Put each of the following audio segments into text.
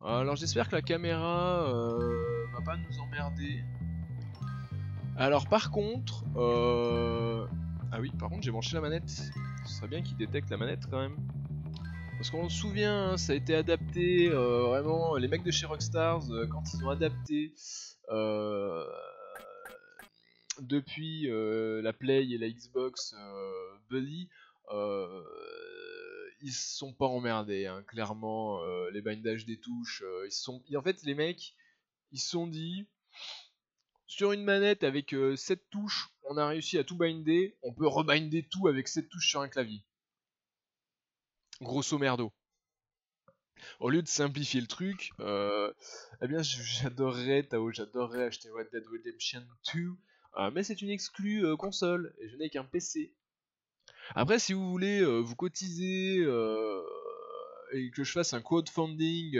Alors j'espère que la caméra va pas nous emmerder. Alors par contre, ah oui, par contre j'ai branché la manette. Ce serait bien qu'il détecte la manette quand même. Parce qu'on se souvient, hein, ça a été adapté, vraiment, les mecs de chez Rockstars, quand ils ont adapté depuis la Play et la Xbox Buddy, ils se sont pas emmerdés, hein, clairement, les bindages des touches, en fait les mecs, ils se sont dit, sur une manette avec 7 touches, on a réussi à tout binder, on peut rebinder tout avec 7 touches sur un clavier. Grosso merdo. Au lieu de simplifier le truc, eh bien j'adorerais, Tao, j'adorerais acheter Red Dead Redemption 2, mais c'est une exclue console, et je n'ai qu'un PC. Après, si vous voulez vous cotiser et que je fasse un crowdfunding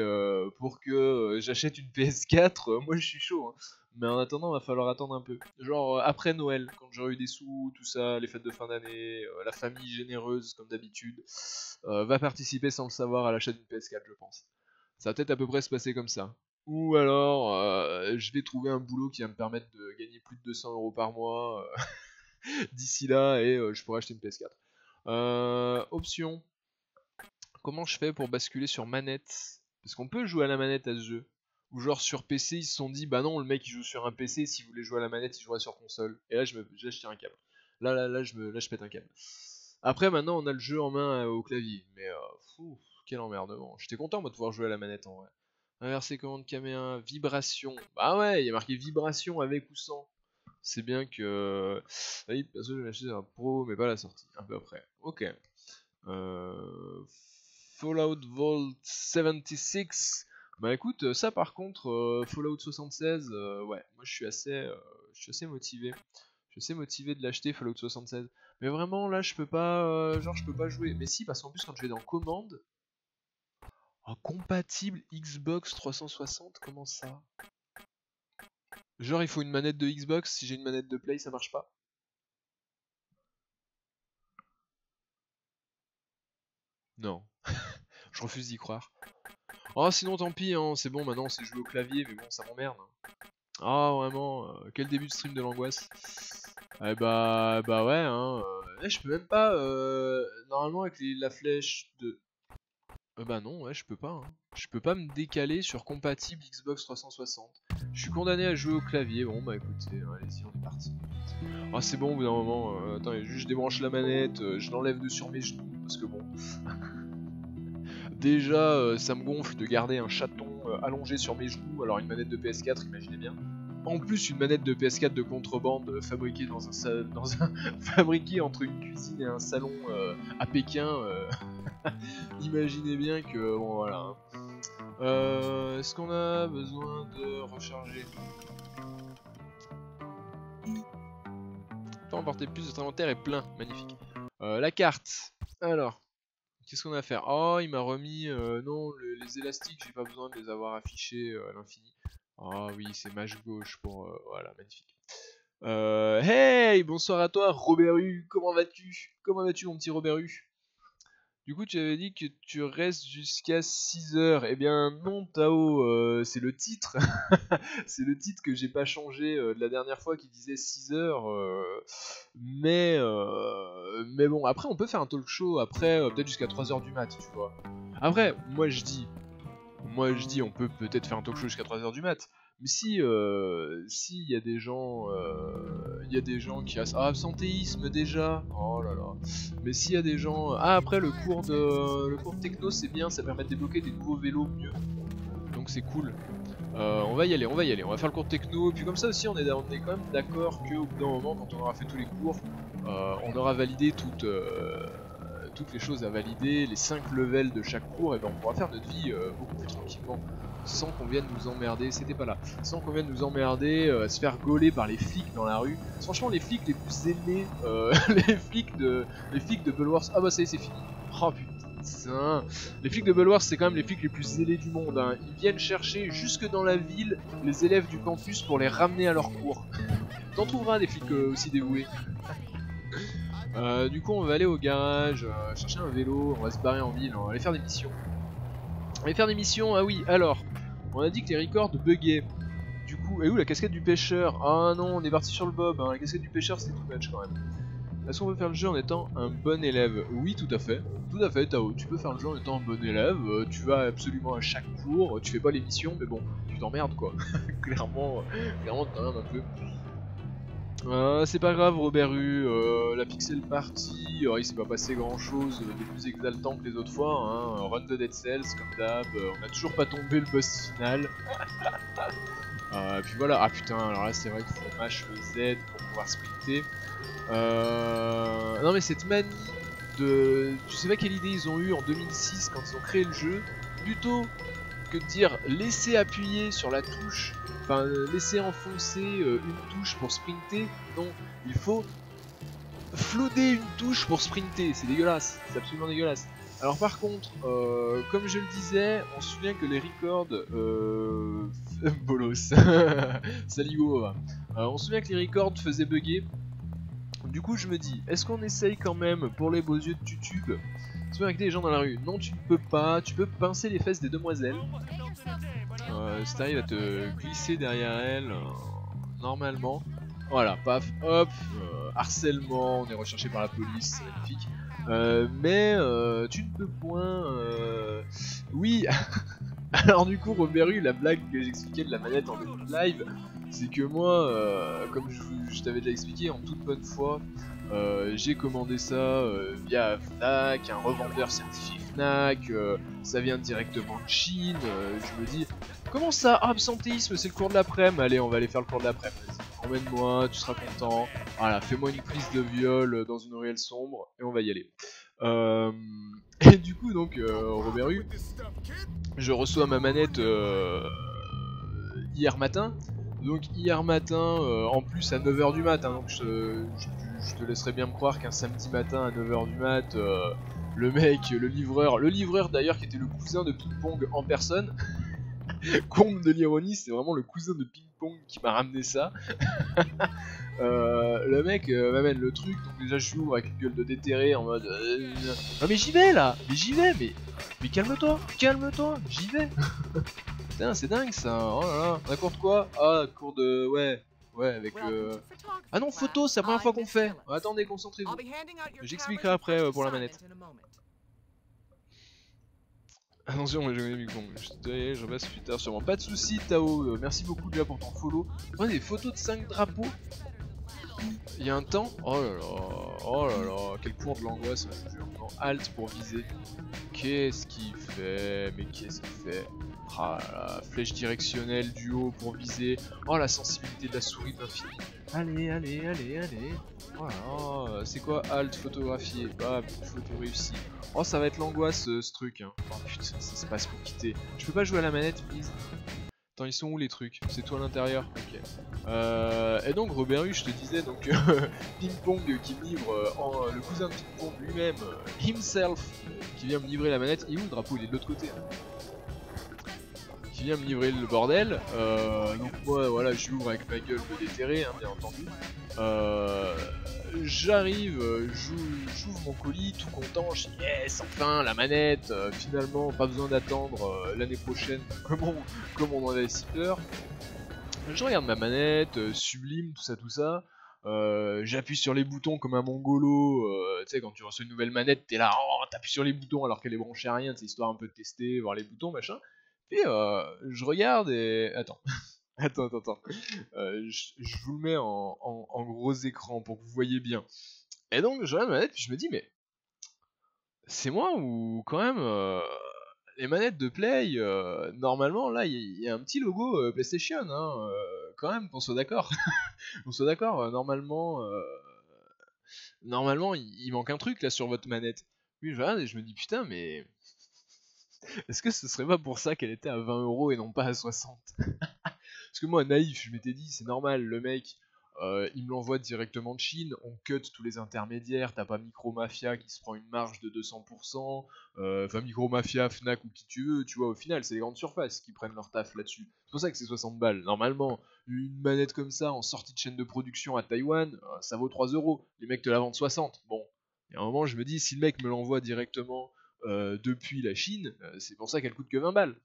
pour que j'achète une PS4, moi je suis chaud, hein. Mais en attendant, va falloir attendre un peu. Genre après Noël, quand j'aurai eu des sous, tout ça, les fêtes de fin d'année, la famille généreuse comme d'habitude, va participer sans le savoir à l'achat d'une PS4, je pense. Ça va peut-être à peu près se passer comme ça. Ou alors, je vais trouver un boulot qui va me permettre de gagner plus de 200 € par mois d'ici là et je pourrai acheter une PS4. Option. Comment je fais pour basculer sur manette? Parce qu'on peut jouer à la manette à ce jeu. Ou genre sur PC, ils se sont dit, bah non, le mec il joue sur un PC, s'il voulait jouer à la manette, il jouerait sur console. Et là, je tire un câble. Là, je pète un câble. Après, maintenant, on a le jeu en main au clavier. Mais, quel emmerdement. J'étais content, moi, de pouvoir jouer à la manette en vrai. Inverser commande caméra, vibration. Bah ouais, il y a marqué vibration avec ou sans. C'est bien que... Oui, parce que je vais acheter un pro, mais pas la sortie. Un peu après. Ok. Fallout Vault 76. Bah écoute, ça par contre, Fallout 76, ouais, moi je suis assez motivé. Je suis assez motivé de l'acheter Fallout 76. Mais vraiment là je peux pas, genre je peux pas jouer. Mais si, parce qu'en plus quand je vais dans commande, oh, compatible Xbox 360, comment ça? Genre il faut une manette de Xbox, si j'ai une manette de Play ça marche pas? Non, je refuse d'y croire. Oh sinon tant pis, hein, c'est bon maintenant c'est jouer au clavier, mais bon ça m'emmerde. Ah vraiment, quel début de stream de l'angoisse. Eh bah ouais, hein. Là, je peux même pas, normalement avec la flèche de... bah non, ouais, je peux pas, hein. Je peux pas me décaler sur compatible Xbox 360. Je suis condamné à jouer au clavier. Bon bah écoutez, hein, allez-y, on est parti. Ah c'est bon au bout d'un moment, attends, juste je débranche la manette, je l'enlève de sur mes genoux, parce que bon... Déjà, ça me gonfle de garder un chaton allongé sur mes genoux, alors une manette de PS4, imaginez bien. En plus, une manette de PS4 de contrebande fabriquée dans un fabriquée entre une cuisine et un salon à Pékin. Imaginez bien que bon voilà. Est-ce qu'on a besoin de recharger? Tant emporter plus, votre inventaire est plein, magnifique. La carte. Alors, qu'est-ce qu'on a à faire? Oh, il m'a remis non les élastiques, j'ai pas besoin de les avoir affichés à l'infini. Ah oui, c'est mage gauche pour... voilà, magnifique. Hey, bonsoir à toi, Robert U. Comment vas-tu? Comment vas-tu, mon petit Robert U? Du coup, tu avais dit que tu restes jusqu'à 6 heures. Eh bien, non, Tao, c'est le titre. C'est le titre que j'ai pas changé de la dernière fois qui disait 6 heures. Mais bon, après, on peut faire un talk show après, peut-être jusqu'à 3 heures du mat, tu vois. Après, moi je dis, on peut peut-être faire un talk show jusqu'à 3 heures du mat. Mais si il y a des gens qui a absentéisme déjà. Oh là là. Mais s'il y a des gens après le cours de techno, c'est bien, ça permet de débloquer des nouveaux vélos mieux. Donc c'est cool. On va y aller, on va faire le cours de techno, et puis comme ça aussi on est quand même d'accord qu'au bout d'un moment, quand on aura fait tous les cours, on aura validé toutes les choses à valider, les 5 levels de chaque cours, et ben on pourra faire notre vie beaucoup plus tranquillement, sans qu'on vienne nous emmerder, c'était pas là, sans qu'on vienne nous emmerder, à se faire gauler par les flics dans la rue. Franchement les flics les plus aimés, les flics de Bulwars, ah bah ça y est c'est fini. Oh putain. Les flics de Bulwars c'est quand même les flics les plus zélés du monde, hein. Ils viennent chercher jusque dans la ville les élèves du campus pour les ramener à leur cours. T'en trouveras des flics aussi dévoués. Du coup on va aller au garage, chercher un vélo, on va se barrer en ville, on va aller faire des missions. On va faire des missions, ah oui, alors, on a dit que les records buggaient. Du coup, et où la casquette du pêcheur? Ah non, on est parti sur le bob, hein. La casquette du pêcheur c'est too much quand même. Est-ce qu'on peut faire le jeu en étant un bon élève? Oui, tout à fait. Tout à fait, Tao. Tu peux faire le jeu en étant un bon élève. Tu vas absolument à chaque cours. Tu fais pas les missions, mais bon, tu t'emmerdes quoi. clairement, clairement, tu t'emmerdes un peu. C'est pas grave, Robert U. La Pixel Party, il s'est pas passé grand chose de plus exaltant que les autres fois. Hein. Run the Dead Cells, comme d'hab. On a toujours pas tombé le boss final. Puis voilà. Ah putain, alors là, c'est vrai qu'il faut mash le Z pour pouvoir sprinter. Non mais cette manie de... Je sais pas quelle idée ils ont eu en 2006 quand ils ont créé le jeu. Plutôt que de dire laisser appuyer sur la touche, enfin laisser enfoncer une touche pour sprinter. Non, il faut floater une touche pour sprinter. C'est dégueulasse, c'est absolument dégueulasse. Alors par contre, comme je le disais, on se souvient que les records... Bolos. Saligo. On se souvient que les records faisaient bugger. Du coup je me dis, est-ce qu'on essaye quand même pour les beaux yeux de YouTube se faire arrêter les gens dans la rue? Non, tu ne peux pas, tu peux pincer les fesses des demoiselles. Si t'arrives à te glisser derrière elles, normalement. Voilà, paf, hop, harcèlement, on est recherché par la police, c'est magnifique. Mais tu ne peux point... Oui. Alors du coup, Robert, la blague que j'expliquais de la manette en début de live, c'est que moi, comme je t'avais déjà expliqué en toute bonne foi, j'ai commandé ça via Fnac, un revendeur certifié Fnac, ça vient directement de Chine, je me dis, comment ça, absentéisme, c'est le cours de l'après-midi, allez on va aller faire le cours de l'après-midi, emmène-moi, tu seras content, voilà, fais-moi une prise de viol dans une ruelle sombre, et on va y aller. Et du coup donc, Robert U, je reçois ma manette hier matin. Donc hier matin, en plus à 9h du mat, hein, donc je te laisserai bien me croire qu'un samedi matin à 9h du mat, le mec, le livreur d'ailleurs qui était le cousin de Ping Pong en personne, comble de l'ironie, c'est vraiment le cousin de Ping Pong qui m'a ramené ça. Le mec m'amène le truc, donc déjà je joue avec une gueule de déterré en mode non mais j'y vais là, mais calme-toi, j'y vais. Putain c'est dingue ça, oh là là, on a cours de quoi? Ah cours de... ouais avec ah non photo, c'est la première fois qu'on fait. Attendez, concentrez-vous, j'expliquerai après pour la manette. Attention, moi je connais Ping Pong, je passe plus tard sûrement. Pas de soucis Tao, merci beaucoup déjà pour ton follow. On a des photos de 5 drapeaux. Il y a un temps, oh là là, quel cours de l'angoisse, je jure. Non, alt pour viser. Qu'est-ce qu'il fait? Mais qu'est-ce qu'il fait? Ah là là, flèche directionnelle du haut pour viser. Oh la sensibilité de la souris de l'infini. Allez. Voilà, c'est quoi alt photographier? Bah, photo réussie. Oh, ça va être l'angoisse ce truc. Hein. Oh putain, ça se passe pour quitter. Je peux pas jouer à la manette, please? Attends, ils sont où les trucs? C'est tout à l'intérieur? Ok. Et donc Robert U, je te disais donc Ping Pong qui me livre le cousin de Ping Pong lui-même, himself, qui vient me livrer la manette. Il est où le drapeau? Il est de l'autre côté. Hein. Qui vient me livrer le bordel. Donc moi voilà, je l'ouvre avec ma gueule de déterré, hein, bien entendu. J'arrive, j'ouvre mon colis, tout content, je dis yes, enfin la manette, finalement pas besoin d'attendre l'année prochaine comme on en avait si peur. Je regarde ma manette, sublime, tout ça. J'appuie sur les boutons comme un mongolo. Tu sais, quand tu reçois une nouvelle manette, t'es là, oh, t'appuies sur les boutons alors qu'elle est branchée à rien, c'est histoire un peu de tester, voir les boutons, machin. Puis je regarde et. Attends. Attends. Je vous le mets en gros écran pour que vous voyez bien. Et donc, je regarde ma manette, puis je me dis, mais. C'est moi ou quand même. Les manettes de Play, normalement, là, il y a un petit logo PlayStation, hein, quand même, qu'on soit d'accord. qu'on soit d'accord, normalement, il manque un truc là sur votre manette. Puis je regarde et je me dis, putain, mais est-ce que ce serait pas pour ça qu'elle était à 20€ et non pas à 60? Parce que moi, naïf, je m'étais dit, c'est normal, le mec, il me l'envoie directement de Chine, on cut tous les intermédiaires, t'as pas Micromafia qui se prend une marge de 200%, enfin Micromafia, Fnac ou qui tu veux, tu vois, au final, c'est les grandes surfaces qui prennent leur taf là-dessus. C'est pour ça que c'est 60 balles. Normalement, une manette comme ça, en sortie de chaîne de production à Taïwan, ça vaut 3€. Les mecs te la vendent 60. Bon, il y a un moment, je me dis, si le mec me l'envoie directement depuis la Chine, c'est pour ça qu'elle coûte que 20 balles.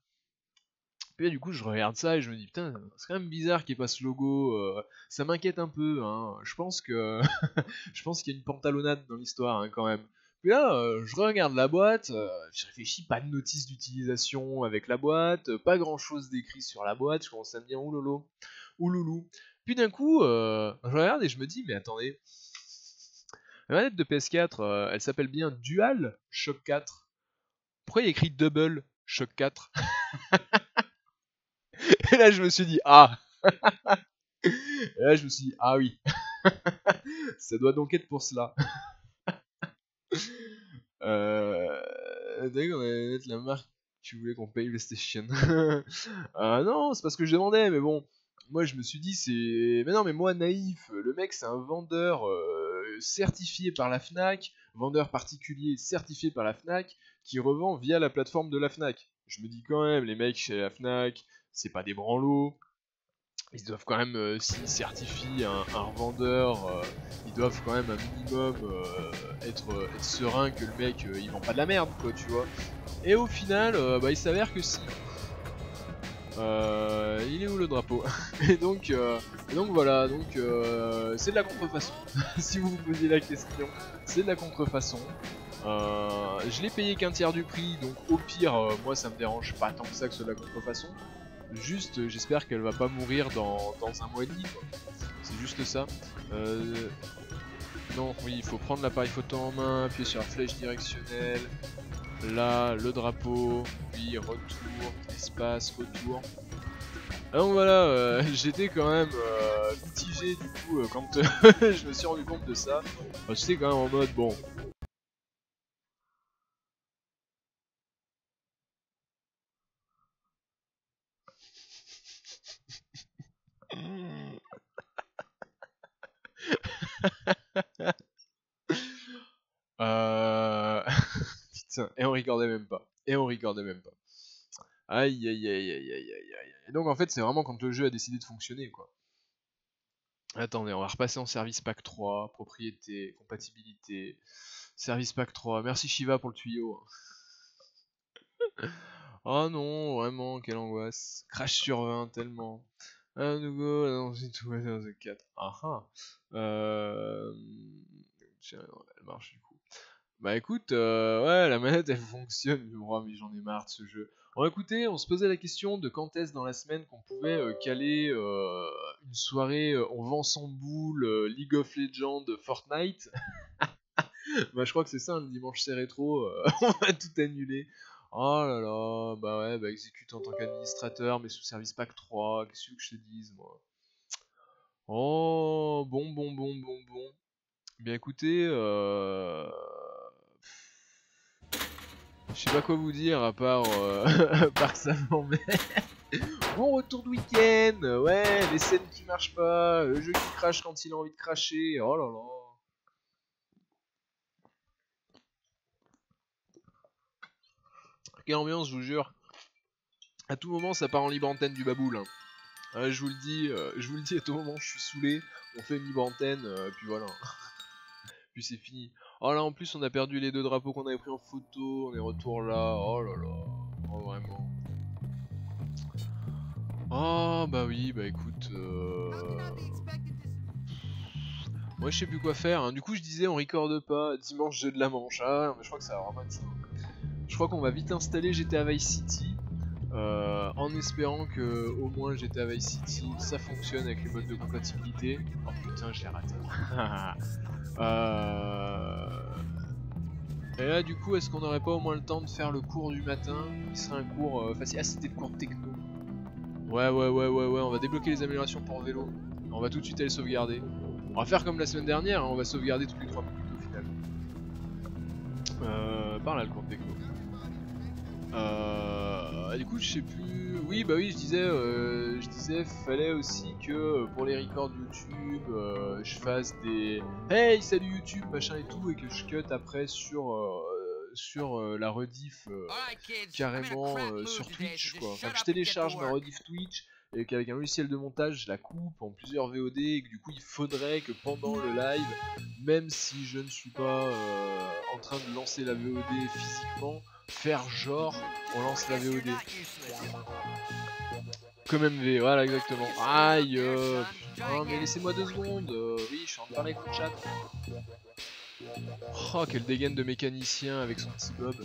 Puis là, du coup, je regarde ça et je me dis, putain, c'est quand même bizarre qu'il n'y ait pas ce logo. Ça m'inquiète un peu. Hein. Je pense que je pense qu'il y a une pantalonnade dans l'histoire hein, quand même. Puis là, je regarde la boîte, je réfléchis, pas de notice d'utilisation avec la boîte, pas grand chose d'écrit sur la boîte, je commence à me dire oulolo, ouloulou. Puis d'un coup, je regarde et je me dis, mais attendez, la manette de PS4, elle s'appelle bien Dual Shock 4. Pourquoi il y a écrit Double Shock 4? Et là, je me suis dit, ah! Et là, je me suis dit, ah oui, ça doit donc être pour cela. D'ailleurs, on allait mettre la marque que tu voulais qu'on paye PlayStation. Non, c'est pas ce que je demandais, mais bon. Moi, je me suis dit, c'est. Mais non, mais moi, naïf, le mec, c'est un vendeur certifié par la Fnac, vendeur particulier certifié par la Fnac, qui revend via la plateforme de la Fnac. Je me dis quand même, les mecs chez la Fnac, c'est pas des branlots. Ils doivent quand même, s'ils certifient un revendeur, ils doivent quand même un minimum être serein que le mec il vend pas de la merde, quoi, tu vois. Et au final, bah, il s'avère que si. Il est où le drapeau? et donc voilà, donc c'est de la contrefaçon. si vous vous posiez la question, c'est de la contrefaçon. Je l'ai payé qu'un tiers du prix, donc au pire, moi ça me dérange pas tant que ça que ce soit de la contrefaçon. Juste, j'espère qu'elle va pas mourir dans un mois et demi, quoi. C'est juste ça. Non, oui, il faut prendre l'appareil photo en main, appuyer sur la flèche directionnelle. Là, le drapeau, puis retour, espace, retour. Donc voilà, j'étais quand même mitigé du coup quand je me suis rendu compte de ça. J'étais quand même en mode bon. Putain, et on regardait même pas. Et on regardait même pas. Aïe aïe aïe aïe aïe aïe aïe. Et donc en fait c'est vraiment quand le jeu a décidé de fonctionner quoi. Attendez, on va repasser en service pack 3, propriété, compatibilité, service pack 3, merci Shiva pour le tuyau. Oh non, vraiment, quelle angoisse. Crash sur 20 tellement. Un nouveau, non c'est tout, dans 4. Ah ah. Tiens, non, elle marche du coup. Bah écoute, ouais, la manette elle fonctionne, oh, mais j'en ai marre de ce jeu. Bon écoutez, on se posait la question de quand est-ce dans la semaine qu'on pouvait caler une soirée on vend son boule, League of Legends, Fortnite. Bah je crois que c'est ça, le dimanche c'est rétro, on va tout annuler. Oh là là, bah ouais, bah exécute en tant qu'administrateur, mais sous service pack 3, qu'est-ce que tu veux que je te dise moi? Oh, bon. Bien écoutez, je sais pas quoi vous dire à part, à part que ça m'emmerde. Bon retour de week-end, ouais, les scènes qui marchent pas, le jeu qui crache quand il a envie de cracher, oh là là. Quelle ambiance, je vous jure. À tout moment, ça part en libre antenne du baboule. Hein. Je vous le dis, à tout moment, je suis saoulé, on fait une libre antenne, puis voilà. Puis c'est fini. Oh là, en plus, on a perdu les deux drapeaux qu'on avait pris en photo, on est retour là, oh là là, oh vraiment. Oh bah oui, bah écoute, moi je sais plus quoi faire, hein. Du coup je disais on recorde pas, dimanche jeu de la Manche, ah mais je crois que ça va vraiment être ça. Je crois qu'on va vite installer GTA Vice City, en espérant que au moins GTA Vice City ça fonctionne avec les modes de compatibilité. Oh putain je l'ai raté. Et là du coup est-ce qu'on aurait pas au moins le temps de faire le cours du matin, qui serait un cours facile. Ah c'était le cours de techno. Ouais, on va débloquer les améliorations pour vélo. On va tout de suite aller sauvegarder. On va faire comme la semaine dernière, hein, on va sauvegarder toutes les 3 minutes au final. Par là le cours de techno. Du coup je sais plus... Oui bah oui je disais fallait aussi que pour les records YouTube je fasse des... Hey salut YouTube machin et tout et que je cut après sur la rediff carrément sur Twitch quoi. Enfin que je télécharge ma rediff Twitch et qu'avec un logiciel de montage je la coupe en plusieurs VOD et que du coup il faudrait que pendant le live, même si je ne suis pas en train de lancer la VOD physiquement, faire genre on lance la VOD. Comme MV, voilà exactement. Aïe, putain, mais laissez-moi 2 secondes. Oui, je suis en train de parler avec mon chat. Oh, quelle dégaine de mécanicien avec son petit bob.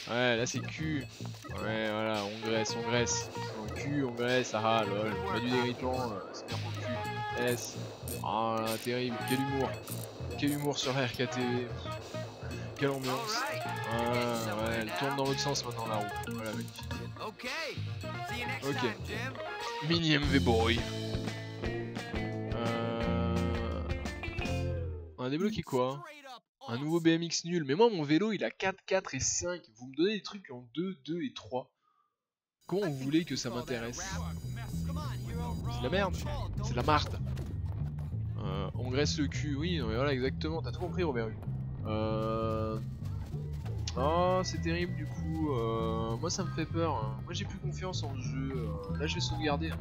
Ouais, là c'est cul. Ouais, voilà, on graisse. En cul, on graisse, ah lol. Pas du dégrippant, c'est bien pour le cul. S. Oh là, terrible, quel humour. Quel humour sur RKTV. Quelle ambiance. Ah ouais, elle tourne dans l'autre sens maintenant la roue. Voilà, magnifique. Ok. Mini MV Boy. On a débloqué quoi? Un nouveau BMX nul. Mais moi mon vélo il a 4, 4 et 5. Vous me donnez des trucs en 2, 2 et 3. Comment vous voulez que ça m'intéresse? C'est de la merde. C'est de la marde. On graisse le cul. Oui, non, mais voilà exactement. T'as tout compris Robert. Oh c'est terrible du coup. Moi ça me fait peur. Hein. Moi j'ai plus confiance en ce jeu. Là je vais sauvegarder. Hein.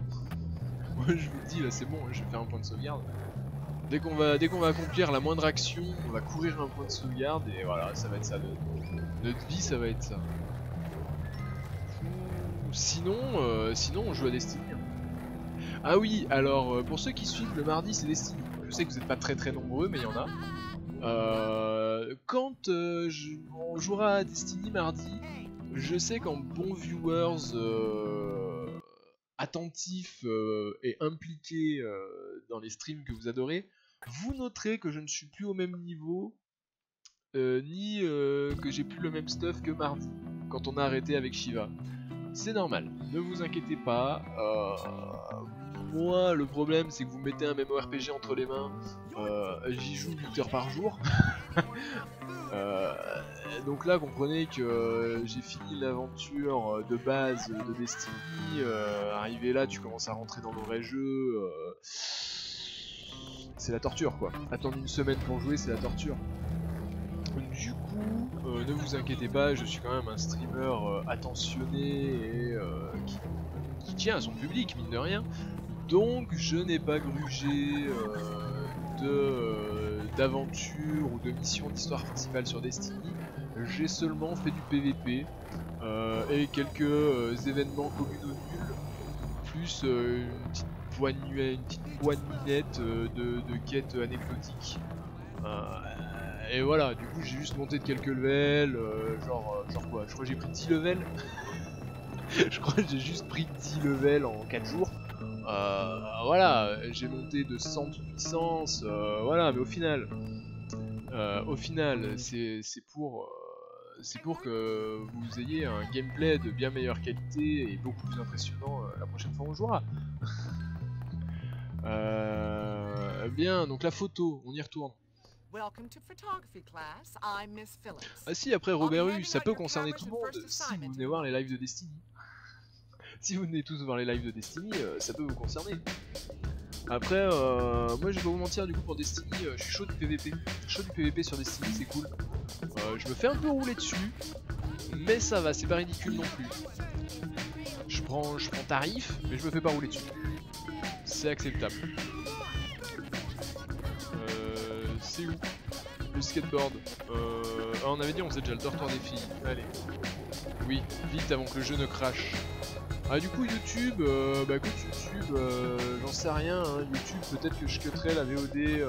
Moi je vous le dis là c'est bon. Je vais faire un point de sauvegarde. Dès qu'on va accomplir la moindre action, on va courir un point de sauvegarde et voilà, ça va être ça. Notre vie, ça va être ça. Sinon, on joue à Destiny. Ah oui, alors pour ceux qui suivent le mardi, c'est Destiny. Je sais que vous n'êtes pas très nombreux, mais il y en a. Quand on jouera à Destiny mardi, je sais qu'en bons viewers attentifs et impliqués dans les streams que vous adorez, vous noterez que je ne suis plus au même niveau, ni que j'ai plus le même stuff que mardi, quand on a arrêté avec Shiva. C'est normal, ne vous inquiétez pas. Moi, le problème, c'est que vous mettez un MMORPG entre les mains, j'y joue 8 heures par jour. Donc là, comprenez que j'ai fini l'aventure de base de Destiny. Arrivé là, tu commences à rentrer dans le vrai jeu. C'est la torture quoi. Attendre une semaine pour jouer, c'est la torture. Du coup, ne vous inquiétez pas, je suis quand même un streamer attentionné et qui tient à son public, mine de rien. Donc, je n'ai pas grugé d'aventure ou de mission d'histoire principale sur Destiny. J'ai seulement fait du PVP et quelques événements communaux nuls, plus une petite poignette de quêtes anecdotiques. Et voilà, du coup j'ai juste monté de quelques levels, genre quoi, je crois que j'ai pris 10 levels. Je crois que j'ai juste pris 10 levels en 4 jours. Voilà, j'ai monté de 100 de puissance, voilà, mais au final, c'est pour que vous ayez un gameplay de bien meilleure qualité et beaucoup plus impressionnant la prochaine fois on jouera. Bien, donc la photo, on y retourne. Ah si, après Robert U, ça peut concerner tout le monde si vous venez voir les lives de Destiny. Si vous venez tous voir les lives de Destiny, ça peut vous concerner. Après, moi je vais pas vous mentir, du coup pour Destiny, je suis chaud du PVP. Chaud du PVP sur Destiny, c'est cool. Je me fais un peu rouler dessus, mais ça va, c'est pas ridicule non plus. Je prends tarif, mais je me fais pas rouler dessus. C'est acceptable. C'est où le skateboard? Ah, on avait dit on faisait déjà le dortoir des filles. Allez. Oui, vite avant que le jeu ne crache. Ah du coup YouTube, bah écoute YouTube, j'en sais rien, hein. YouTube peut-être que je cutterai la VOD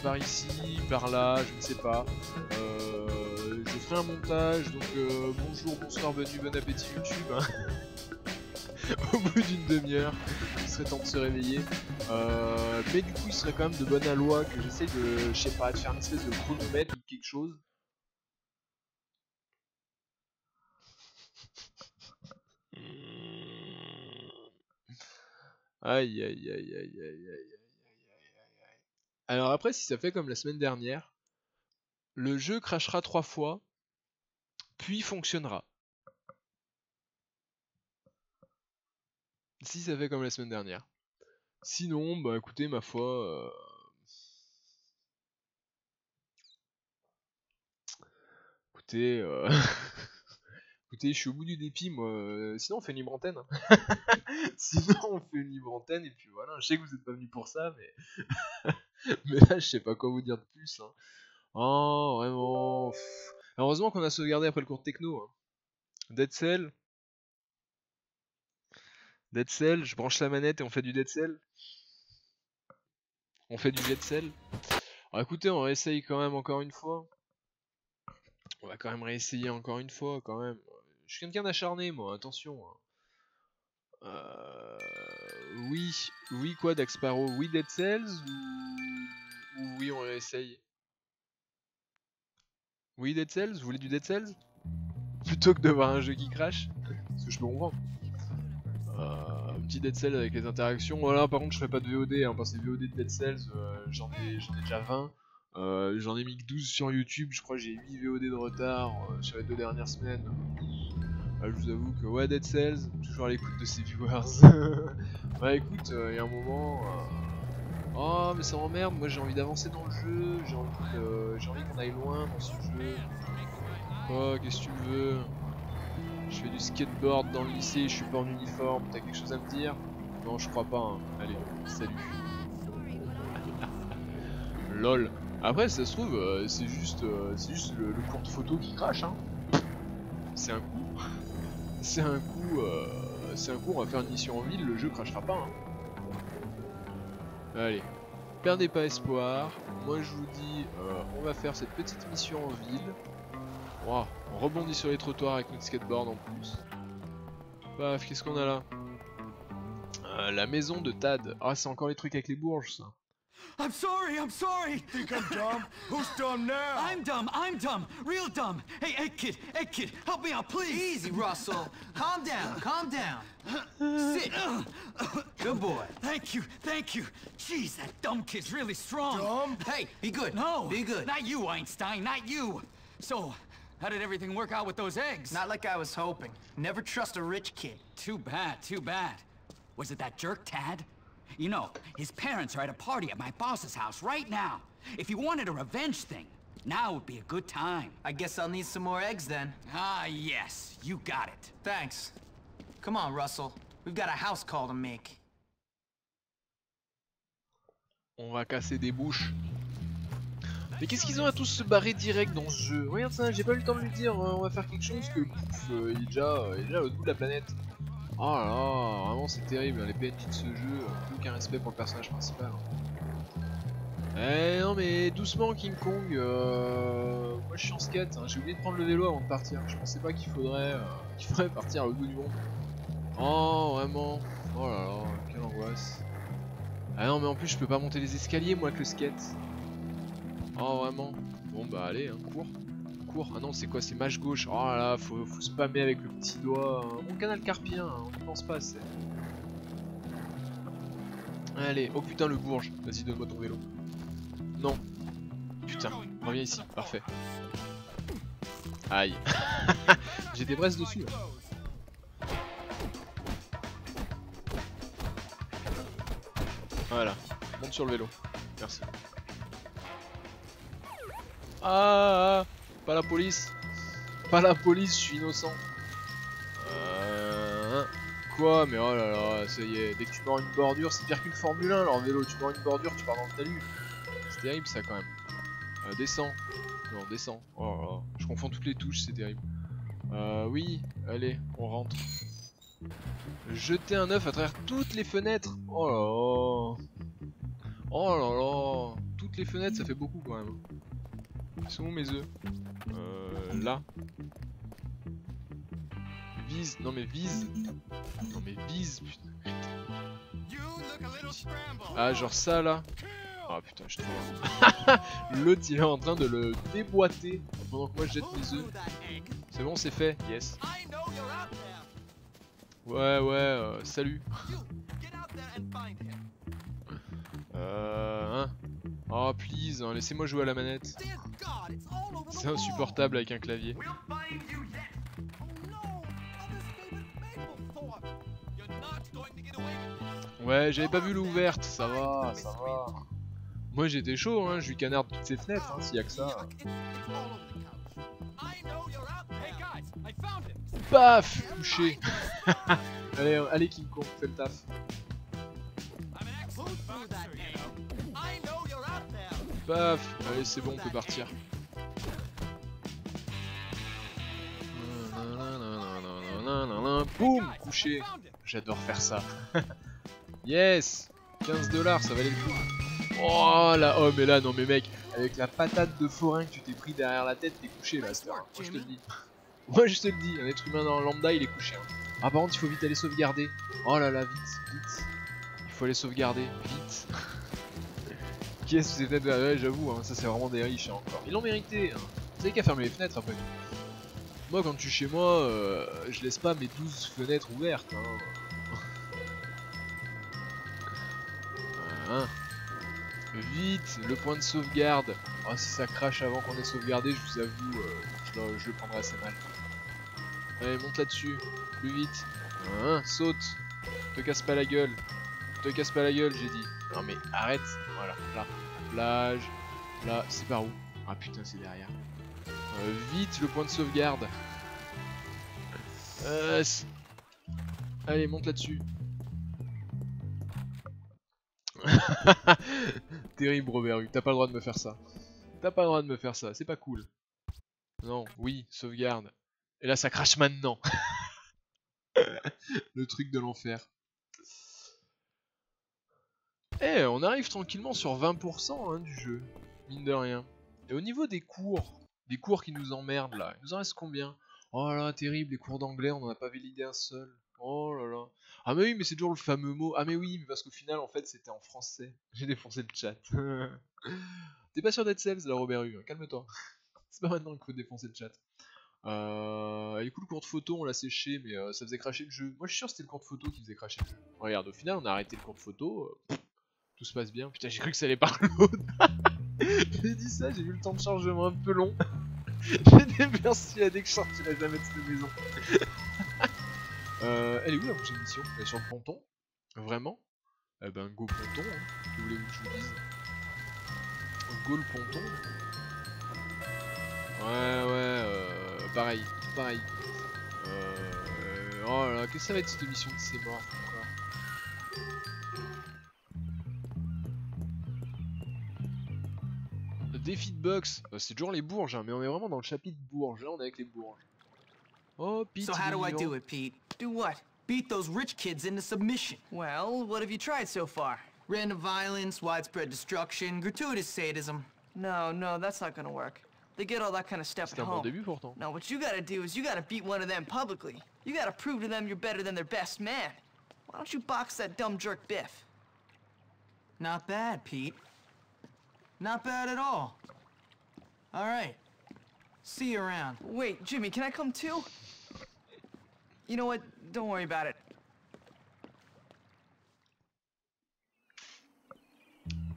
par ici, par là, je ne sais pas. Je ferai un montage, donc bonjour, bonsoir, bonne nuit, bon appétit YouTube. Hein. Au bout d'une demi-heure, il serait temps de se réveiller. Mais du coup il serait quand même de bonne aloi que j'essaye de, je sais pas, de faire une espèce de chronomètre ou quelque chose. Aïe aïe aïe aïe aïe aïe aïe. Alors après, si ça fait comme la semaine dernière, le jeu crashera 3 fois, puis fonctionnera. Si ça fait comme la semaine dernière. Sinon, bah écoutez, ma foi... Écoutez, écoutez, je suis au bout du dépit, moi. Sinon, on fait une libre antenne. Hein. Sinon, on fait une libre antenne, et puis voilà. Je sais que vous êtes pas venus pour ça, mais... Mais là, je sais pas quoi vous dire de plus. Hein. Oh, vraiment. Heureusement qu'on a sauvegardé après le cours de techno. Hein. Dead Cell. Dead Cell, je branche la manette et on fait du Dead Cell. On fait du Dead Cell. Alors écoutez, on réessaye quand même encore une fois. On va quand même réessayer encore une fois, quand même. Je suis quelqu'un d'acharné, moi, attention. Oui, oui quoi, Dax Sparrow? Oui, Dead Cells ou oui, on réessaye? Oui, Dead Cells? Vous voulez du Dead Cells? Plutôt que de voir un jeu qui crash? Parce que je peux comprendre. Un petit Dead Cells avec les interactions. Voilà, par contre, je ferai pas de VOD, hein, parce que les VOD de Dead Cells, j'en ai déjà 20. J'en ai mis que 12 sur YouTube, je crois que j'ai 8 VOD de retard sur les 2 dernières semaines. Je vous avoue que ouais, Dead Cells, toujours à l'écoute de ses viewers. Bah écoute, il y a un moment... Oh mais ça m'emmerde, moi j'ai envie d'avancer dans le jeu, j'ai envie qu'on aille loin dans ce jeu. Oh, qu'est-ce que tu veux? Je fais du skateboard dans le lycée, je suis pas en uniforme, t'as quelque chose à me dire? Non, je crois pas, hein. Allez, salut. LOL. Après, ça se trouve, c'est juste le cours de photo qui crache, hein. C'est un coup. C'est un coup, on va faire une mission en ville, le jeu crachera pas, hein. Allez, perdez pas espoir. Moi, je vous dis, on va faire cette petite mission en ville. Wow, on rebondit sur les trottoirs avec notre skateboard en plus. Paf, qu'est-ce qu'on a là? La maison de Tad. Ah, c'est encore les trucs avec les bourges, ça. I'm sorry, I'm sorry. Think I'm dumb? Who's dumb now? I'm dumb, real dumb. Hey, kid, help me out, please. Easy, Russell. Calm down. Sit. Good boy. Thank you. Jeez, that dumb kid's really strong. Dumb? Hey, be good. No, Be good. Not you, Einstein, not you. So, how did everything work out with those eggs? Not like I was hoping. Never trust a rich kid. Too bad. Was it that jerk, Tad? You know, his parents are at a party at my boss's house right now. If you wanted a revenge thing, now would be a good time. I guess I'll need some more eggs then. Ah, yes, you got it. Thanks. Come on, Russell. We've got a house call to make. On va casser des bouches. Mais qu'est-ce qu'ils ont à tous se barrer direct dans ce jeu? Regarde ça, j'ai pas eu le temps de lui dire on va faire quelque chose que pouf, il est déjà à l'autre bout de la planète. Oh là là, vraiment c'est terrible, les PNJ de ce jeu, plus aucun respect pour le personnage principal. Eh non mais doucement King Kong, moi je suis en skate, hein. J'ai oublié de prendre le vélo avant de partir, je pensais pas qu'il faudrait partir à l'autre bout du monde. Oh vraiment, oh là là, quelle angoisse. Ah non mais en plus je peux pas monter les escaliers moi avec le skate. Oh vraiment, bon bah allez, hein, cours. Ah non c'est quoi, c'est mâche gauche. Oh là là, faut spammer avec le petit doigt. Mon canal carpien, hein, on n'y pense pas assez. Allez, oh putain le bourge, vas-y donne-moi ton vélo. Non. Putain, reviens ici, parfait. Aïe. J'ai des braises dessus. Là. Voilà, monte sur le vélo. Merci. Ah, pas la police. Pas la police, je suis innocent. Quoi? Mais oh là là, ça y est, dès que tu mords une bordure, c'est pire qu'une Formule 1 alors vélo, tu mords une bordure, tu pars dans le talus. C'est terrible ça quand même. Descends. Non, descends. Oh là là, je confonds toutes les touches, c'est terrible. Oui, allez, on rentre. Jeter un œuf à travers toutes les fenêtres. Oh là là. Oh là là. Toutes les fenêtres, ça fait beaucoup quand même. Ils sont où mes œufs? Là. Vise, non mais vise. Non mais vise, putain. Ah genre ça là. Ah putain je trouve. L'autre il est en train de le déboîter pendant que moi je jette mes œufs. C'est bon c'est fait, yes. Ouais, salut. Hein. Oh please, hein, laissez-moi jouer à la manette. C'est insupportable avec un clavier. Ouais, j'avais pas vu l'ouverte, ça va. Moi j'étais chaud, hein, je lui canarde toutes ses fenêtres, hein, s'il y a que ça. Paf, touché. allez King Kong, fais le taf. Paf. Allez, c'est bon, on peut partir. Boum, couché. J'adore faire ça. Yes. 15 $, ça valait le coup. Oh là, oh mais là, non mais mec, avec la patate de forain que tu t'es pris derrière la tête, t'es couché là, Star. Moi je te le dis. Moi je te le dis, un être humain dans lambda, il est couché. Hein. Ah par contre, il faut vite aller sauvegarder. Oh là là, vite, vite. Il faut aller sauvegarder, vite. Qu'est-ce que c'est peut-être... Ouais, j'avoue, hein, ça c'est vraiment des riches hein, encore. Ils l'ont mérité. Hein. Vous savez qu'à fermer les fenêtres après. Moi quand je suis chez moi, je laisse pas mes 12 fenêtres ouvertes. Hein. Hein. Vite, le point de sauvegarde. Oh, si ça crache avant qu'on ait sauvegardé, je vous avoue, je le prendrai assez mal. Allez, monte là-dessus, plus vite. Hein, saute. Te casse pas la gueule. Te casse pas la gueule, j'ai dit. Non mais arrête. Voilà, là. Plage. Là, c'est par où? Ah putain, c'est derrière. Vite, le point de sauvegarde. Allez, monte là-dessus. Terrible Robert, t'as pas le droit de me faire ça. T'as pas le droit de me faire ça, c'est pas cool. Non, oui, sauvegarde. Et là ça crache maintenant. Le truc de l'enfer. Eh, on arrive tranquillement sur 20% hein, du jeu, mine de rien. Et au niveau des cours qui nous emmerdent là, il nous en reste combien? Oh là, terrible, les cours d'anglais, on en a pas validé un seul. Oh là là. Ah mais oui, mais c'est toujours le fameux mot. Ah mais oui, mais parce qu'au final, en fait, c'était en français. J'ai défoncé le chat. T'es pas sûr d'être sales là, Robert Hue, hein, calme-toi. C'est pas maintenant qu'il faut défoncer le chat. Et du coup, le cours de photo, on l'a séché, mais ça faisait cracher le jeu. Moi, je suis sûr que c'était le cours de photo qui faisait cracher le jeu. Regarde, au final, on a arrêté le cours de photo. Tout se passe bien. Putain, j'ai cru que ça allait par l'autre. J'ai dit ça, j'ai vu le temps de chargement un peu long. J'étais persuadé que je sortirais jamais de cette maison. Elle est où la prochaine mission? Elle est sur le ponton? Vraiment? Eh ben go ponton, hein. Que voulez-vous que je vous dise? Go le ponton? Ouais, pareil, pareil. Oh là là, qu'est-ce que ça va être cette mission de ces morts encore? Le défi de box, c'est toujours les bourges, hein, mais on est vraiment dans le chapitre bourges, là on est avec les bourges. Oh, Pete. So how do I do it, Pete? Do what? Beat those rich kids into submission. Well, what have you tried so far? Random violence, widespread destruction, gratuitous sadism. No, that's not gonna work. They get all that kind of stuff at C'était un bon home. début pourtant. No, what you gotta do is you gotta beat one of them publicly. You gotta prove to them you're better than their best man. Why don't you box that dumb jerk Biff? Not bad, Pete. Not bad at all. All right. See you around. Wait, Jimmy, can I come too? You know what? Don't worry about it.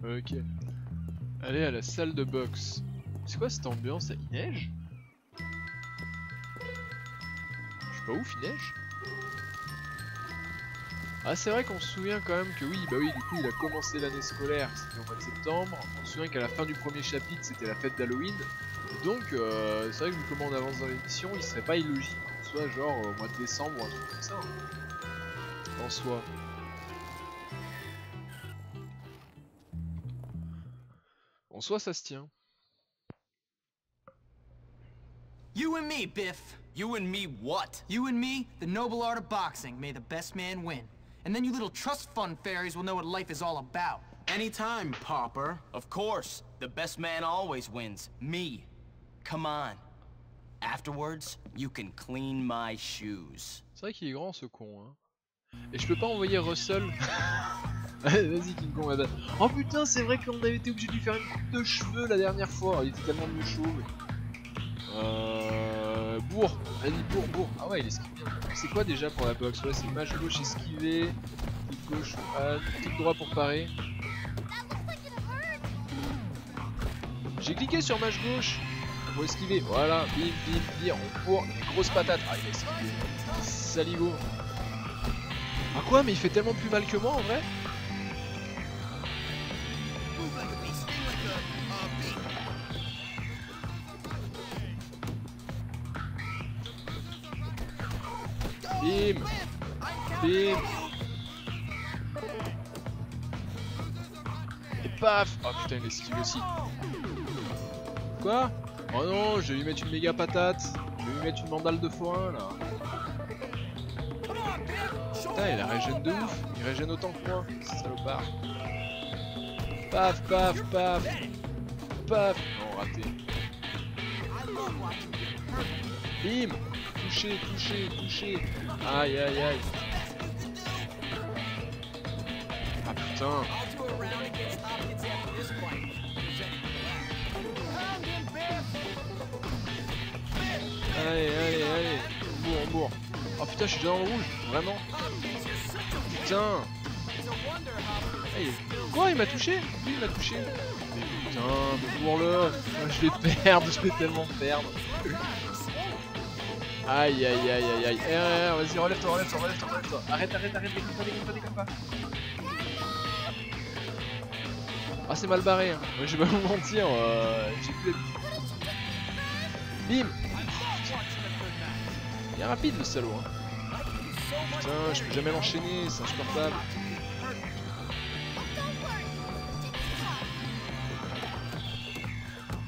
Ok. Allez à la salle de boxe. C'est quoi cette ambiance? Il neige? Je sais pas ouf, il neige? Ah c'est vrai qu'on se souvient quand même que oui, bah oui, du coup il a commencé l'année scolaire, c'était au mois de septembre. On se souvient qu'à la fin du premier chapitre c'était la fête d'Halloween. Donc c'est vrai que vu comment on avance dans l'émission, il serait pas illogique qu'on soit genre au mois de décembre ou un truc comme ça. Hein. En soi. En soi ça se tient. You and me, Biff. You and me what? You and me, the noble art of boxing. May the best man win. And then you little trust fund fairies will know what life is all about. Anytime, pauper. Of course. The best man always wins. Me. Come on. Afterwards, you can clean my shoes. C'est vrai qu'il est grand ce con, hein. Et je peux pas envoyer Russell. Vas-y King Kong, madame. Oh putain, c'est vrai qu'on avait été obligé de lui faire une coupe de cheveux la dernière fois. Il était tellement mieux chauve. Bourre. Vas-y, bourre. Ah ouais, il esquive bien. C'est quoi déjà pour la boxe? Ouais, c'est mage gauche esquivé. Clic gauche, clic droit pour parer. J'ai cliqué sur mage gauche pour esquiver. Voilà, bim, on court. Grosse patate. Ah, il a esquivé. Saligo. Ah quoi? Mais il fait tellement plus mal que moi en vrai? Bim. paf. Oh putain, il esquive aussi. Quoi? Oh non, je vais lui mettre une méga patate. Je vais lui mettre une mandale de forain là. Putain, il a régène de ouf. Il régène autant que moi, ce salopard. Paf, paf, paf. Paf. Non, raté. Bim. Touché, touché, touché. Aïe, aïe, aïe. Ah putain. Allez, allez, allez. On bourre. Oh putain, je suis déjà dans le rouge. Vraiment. Putain. Hey, quoi, il m'a touché? Oui, il m'a touché. Mais putain, mais bourre-le. Je vais perdre, je vais tellement perdre. Aïe, aïe, aïe, aïe, aïe. Vas-y, relève-toi, relève-toi, relève-toi, relève-toi. Arrête, arrête, arrête, déconne pas, déconne pas, déconne pas. Ah, c'est mal barré, hein. Ouais, je vais pas vous mentir, j'ai plus l'habitude. Bim. Il est rapide le salaud, hein. Putain, je peux jamais l'enchaîner, c'est insupportable.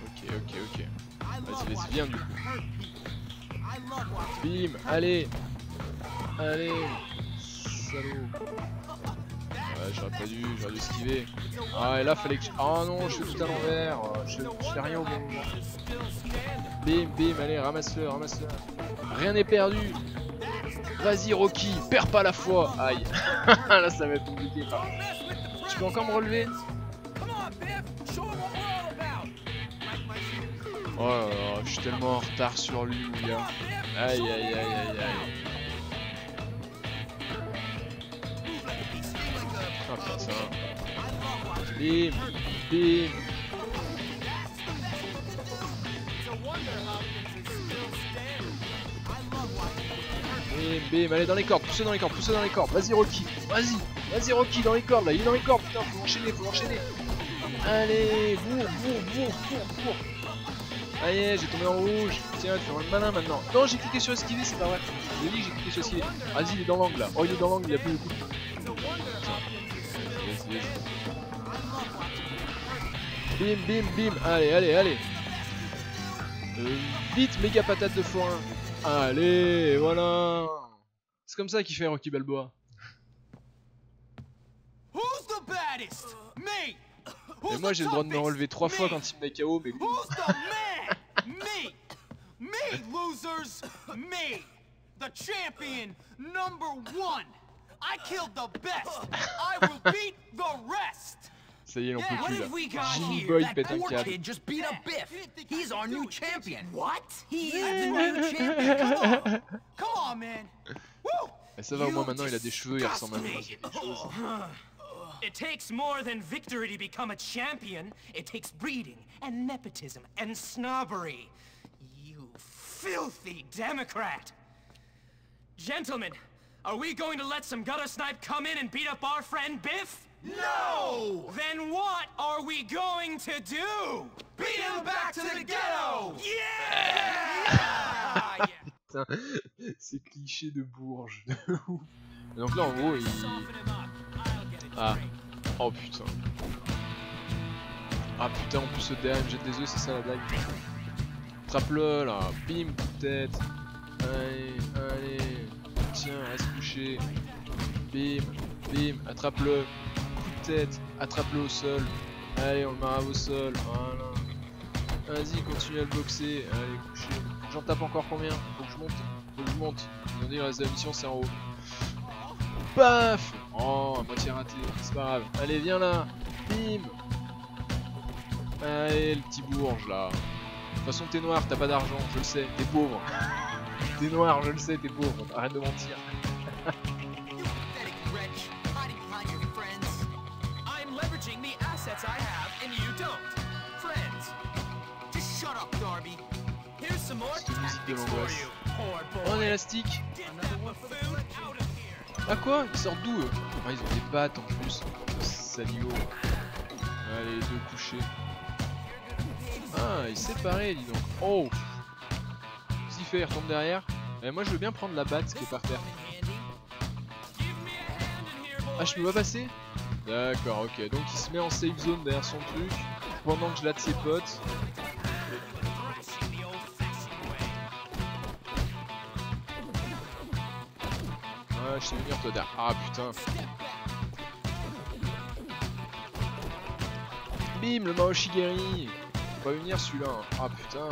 Ok, ok, ok. Vas-y, vas-y, viens du coup. Bim, allez. Allez. Salaud. Ouais, j'aurais pas dû, j'aurais dû esquiver. Ah, et là, fallait que je... Oh non, je fais tout à l'envers. Je fais rien au bon moment. Bim, bim, allez, ramasse-le, ramasse-le. Rien n'est perdu. Vas-y, Rocky, perds pas la foi. Aïe. Là, ça va être compliqué. Tu peux encore me relever? Oh là là, je suis tellement en retard sur lui, mon gars. Aïe, aïe, aïe, aïe, aïe. Ah putain. Bim, bim. Bim, bim, allez dans les cordes, poussez dans les cordes, poussez dans les cordes. Vas-y Rocky, vas-y, vas-y Rocky dans les cordes là, il est dans les cordes, putain, faut enchaîner, faut enchaîner. Allez, bourre, bourre, bourre, bourre, bourre. Allez, j'ai tombé en rouge. Tiens, tu fais le malin maintenant. Non, j'ai cliqué sur esquiver, c'est pas vrai. Je l'ai dit que j'ai cliqué sur esquiver. Vas-y, il est dans l'angle là. Oh, il est dans l'angle, il a plus beaucoup. Yes, yes. Bim, bim, bim. Allez, allez, allez. Vite, méga patate de forain. Allez, voilà. C'est comme ça qu'il fait Rocky Balboa. Who's the baddest? Me. Et moi j'ai le droit de me relever 3 fois quand il me met KO, mais lui... Who's the man? Me! Me, losers! Me! The champion #1! I killed the best! I will beat the rest! Ça y est, on peut What plus là. have we got Jimmy here? Boy That pète un poor câble. kid just beat up Biff. He's our new champion. What? He He's is the the new new champion! champion. Come on, man! Woo! Et ça va, au moins maintenant il a des cheveux, il ressemble à moi. It takes more than victory to become a champion. It takes breeding and nepotism and snobbery. You filthy Democrat! Gentlemen, are we going to let some gutter snipe come in and beat up our friend Biff? No! Then what are we going to do? Beat him back to the ghetto! Yeah! Putain, c'est cliché de Bourges, de ouf. Et donc là en gros il... Ah, oh putain. Ah putain, en plus le DM jette des œufs, c'est ça la blague. Attrape-le là, bim, coup de tête. Allez, allez. Tiens, reste couché. Bim, bim, attrape-le. Coup de tête, attrape-le au sol. Allez, on le marave au sol, voilà. Vas-y, continue à le boxer. Allez, couché. J'en tape encore combien? Faut que je monte. Faut que je monte. Ils ont dit le reste de la mission c'est en haut. Paf! Oh, à moitié raté, c'est pas grave. Allez, viens là. Bim! Allez, le petit bourge là. De toute façon, t'es noir, t'as pas d'argent, je le sais, t'es pauvre. T'es noir, je le sais, t'es pauvre. Arrête de mentir. I'm leveraging the assets I have and you don't. Friends, just shut up, Darby. Here's some more C'est une musique de tactics for l'angoisse. you, poor Oh, un boy. élastique. Get that buffoon out of here. Ah quoi? Ils sortent d'où eux? Ah, ils ont des pattes en plus. Salio. Allez, les deux couchés. Ah, il s'est séparé, dis donc. Oh! Qu'est-ce qu'il fait? Il retombe derrière. Et moi, je veux bien prendre la batte qui est par terre. Ah, je peux pas passer? D'accord, ok. Donc il se met en safe zone derrière son truc pendant que je latte ses potes. Ah, je sais venir toi derrière. Ah putain. Bim, le Maoshigeri. Faut pas venir celui-là. Hein. Ah putain.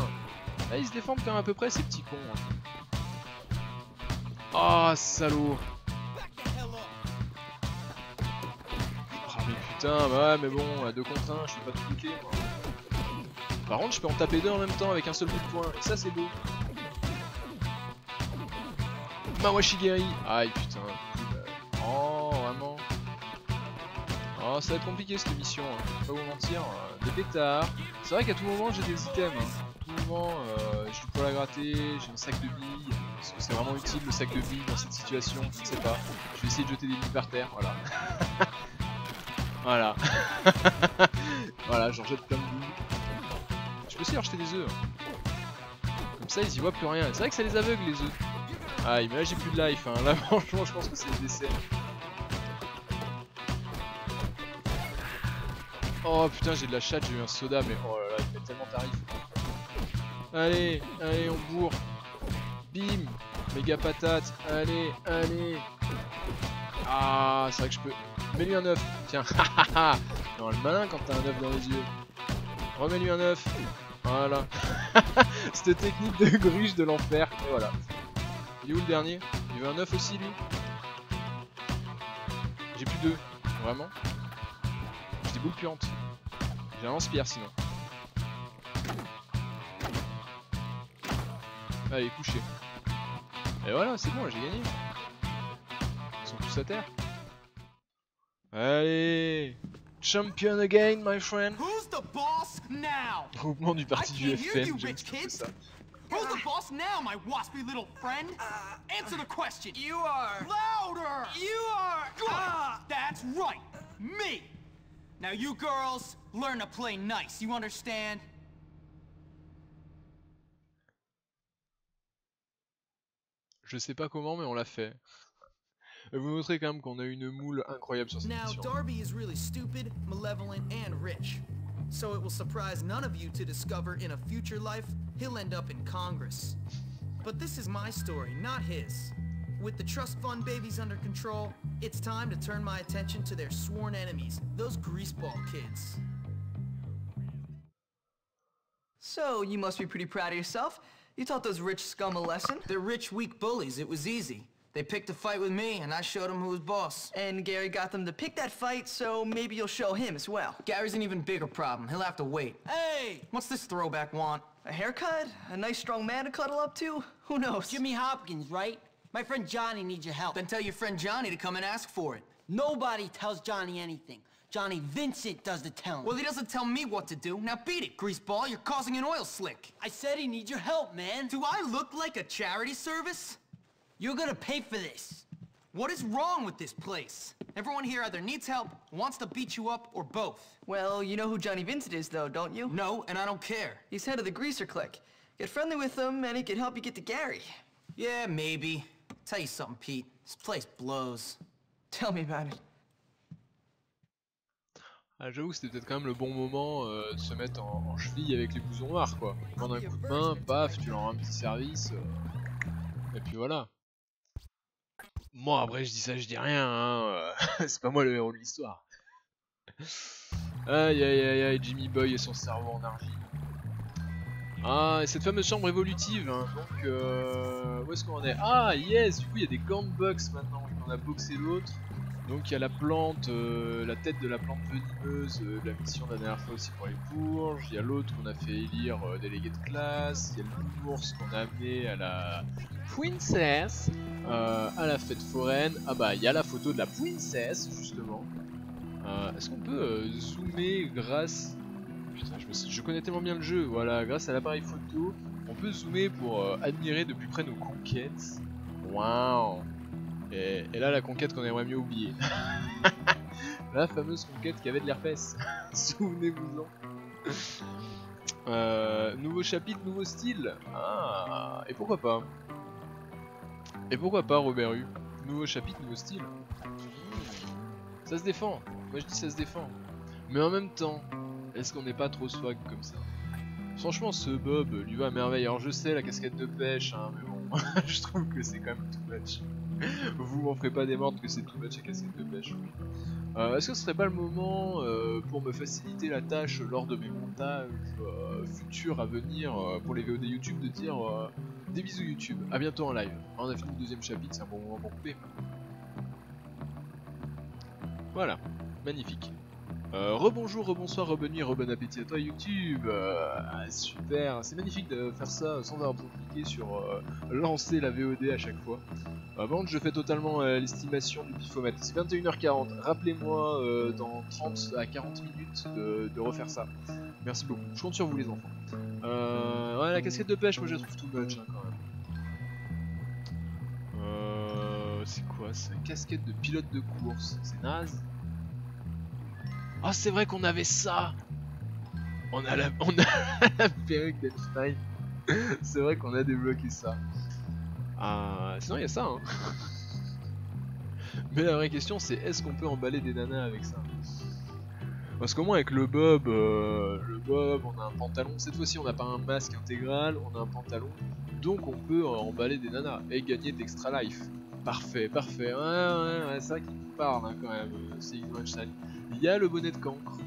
Là ils se défendent quand même à peu près ces petits cons. Hein. Ah salaud. Ah mais putain, bah ouais mais bon, à 2 contre 1, je suis pas tout niquer moi. Par contre je peux en taper 2 en même temps avec un seul coup de poing. Et ça c'est beau. Mawashigeri. Aïe putain. Oh vraiment. Oh ça va être compliqué cette mission, hein. Pas vous mentir. Des pétards. C'est vrai qu'à tout moment j'ai des items. Hein. À tout moment j'ai du poil à gratter, j'ai un sac de billes. Est-ce que c'est vraiment utile le sac de billes dans cette situation? Je ne sais pas. Je vais essayer de jeter des billes par terre, voilà. Voilà. Voilà, j'en jette plein de billes. Je peux aussi leur jeter des œufs. Comme ça ils y voient plus rien. C'est vrai que ça les aveugle les œufs. Ah, mais là j'ai plus de life, hein. Là franchement je pense que c'est le décès. Oh putain j'ai de la chatte, j'ai eu un soda mais oh là là il met tellement tarif. Allez, allez on bourre. Bim, méga patate, allez, allez. Ah c'est vrai que je peux. Mets-lui un œuf, tiens, hahaha. Non le malin quand t'as un œuf dans les yeux. Remets-lui un œuf. Voilà. Cette technique de gruge de l'enfer, et voilà. Il est où le dernier? Il veut un œuf aussi lui? J'ai plus d'œufs, vraiment? J'ai des boules puantes. J'ai un lance-pierre sinon. Allez, couché. Et voilà, c'est bon, j'ai gagné. Ils sont tous à terre. Allez! Champion again, my friend! Who's the boss now? Groupement du parti du I can't hear FN, you, j'aime rich que kids. ça. Who's the boss now, my waspy little friend? Answer the question. You are... Louder! You are... Good. That's right. Me. Now you girls, learn to play nice. You understand? Je sais pas comment, mais on l'a fait. Vous noterez quand même qu'on a une moule incroyable sur cette Now, mission. Darby is really stupid, malevolent, and rich. So it will surprise none of you to discover in a future life, he'll end up in Congress. But this is my story, not his. With the trust fund babies under control, it's time to turn my attention to their sworn enemies, those greaseball kids. So, you must be pretty proud of yourself. You taught those rich scum a lesson. They're rich, weak bullies. It was easy. They picked a fight with me, and I showed them who was boss. And Gary got them to pick that fight, so maybe you'll show him as well. Gary's an even bigger problem. He'll have to wait. Hey! What's this throwback want? A haircut? A nice strong man to cuddle up to? Who knows? Jimmy Hopkins, right? My friend Johnny needs your help. Then tell your friend Johnny to come and ask for it. Nobody tells Johnny anything. Johnny Vincent does the telling. Well, he doesn't tell me what to do. Now beat it, greaseball. You're causing an oil slick. I said he needs your help, man. Do I look like a charity service? You're gonna pay for this. What is wrong with this place? Everyone here either needs help, wants to beat you up, or both. Well, you know who Johnny Vincent is, though, don't you? No, and I don't care. He's head of the Greaser Clique. Get friendly with him, and he can help you get to Gary. Yeah, maybe. Tell you something, Pete. This place blows. Tell me about it. Ah, j'avoue que c'était peut-être quand même le bon moment de se mettre en cheville avec les blousons noirs quoi. Prendre un coup de main, paf, tu leur rends un petit service. Et puis voilà. Moi après je dis ça, je dis rien, hein. C'est pas moi le héros de l'histoire. Aïe aïe aïe aïe, Jimmy Boy et son cerveau en argile. Ah, et cette fameuse chambre évolutive, hein. Donc où est-ce qu'on en est? Ah yes, du coup il y a des gants de boxe maintenant, on a boxé l'autre. Donc il y a la plante, la tête de la plante venimeuse de la mission de la dernière fois aussi pour les bourges. Il y a l'autre qu'on a fait élire délégué de classe. Il y a le nounours qu'on a amené à la princesse, à la fête foraine. Ah bah il y a la photo de la princesse justement. Est-ce qu'on peut zoomer grâce... Putain, je connais tellement bien le jeu. Voilà, grâce à l'appareil photo, on peut zoomer pour admirer de plus près nos conquêtes. Waouh! Et là, la conquête qu'on aimerait mieux oublier. La fameuse conquête qui avait de l'herpès. Souvenez-vous-en. Nouveau chapitre, nouveau style. Ah, et pourquoi pas? Et pourquoi pas, Robert U? Nouveau chapitre, nouveau style. Ça se défend. Moi je dis ça se défend. Mais en même temps, est-ce qu'on n'est pas trop swag comme ça? Franchement, ce Bob lui va à merveille. Alors je sais, la casquette de pêche, hein, mais bon, je trouve que c'est quand même too much. Vous m'en ferez pas des morts que c'est too much la casquette de pêche. Est-ce que ce serait pas le moment pour me faciliter la tâche lors de mes montages futurs à venir pour les VOD YouTube de dire des bisous YouTube, à bientôt en live. On a fini le deuxième chapitre, c'est un bon moment pour couper. Voilà, magnifique. Rebonjour, rebonsoir, rebonnuit, rebon appétit à toi YouTube. Super, c'est magnifique de faire ça sans avoir besoin de cliquer sur lancer la VOD à chaque fois. Par contre, je fais totalement l'estimation du pifomètre. C'est 21h40. Rappelez-moi dans 30 à 40 minutes de refaire ça. Merci beaucoup. Je compte sur vous, les enfants. Ouais, la casquette de pêche, moi je la trouve too much hein, quand même. C'est quoi? C'est une casquette de pilote de course. C'est naze. Ah, c'est vrai qu'on avait ça. On a la perruque d'Einstein. C'est vrai qu'on a débloqué ça. Sinon il y a ça hein. Mais la vraie question c'est est-ce qu'on peut emballer des nanas avec ça? Parce qu'au moins avec le Bob on a un pantalon, cette fois-ci on n'a pas un masque intégral, on a un pantalon, donc on peut emballer des nanas et gagner d'extra life. Parfait, parfait, ouais, c'est ça qui nous parle hein, quand même, c'est Einstein. Il y a le bonnet de cancre,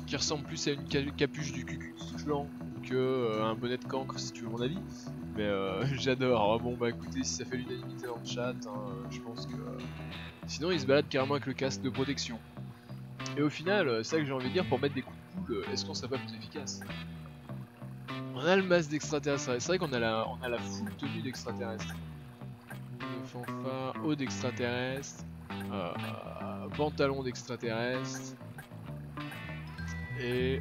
qui ressemble plus à une capuche du Ku Klux Klan que un bonnet de cancre si tu veux mon avis. Mais j'adore. Bon bah écoutez, si ça fait l'unanimité dans le chat, hein, je pense que... Sinon il se balade carrément avec le casque de protection. Et au final, c'est ça que j'ai envie de dire, pour mettre des coups de boule, est-ce qu'on serait pas plus efficace? On a le masque d'extraterrestre, c'est vrai qu'on a la full tenue d'extraterrestre. Fanfare, haut d'extraterrestre, pantalon d'extraterrestre, et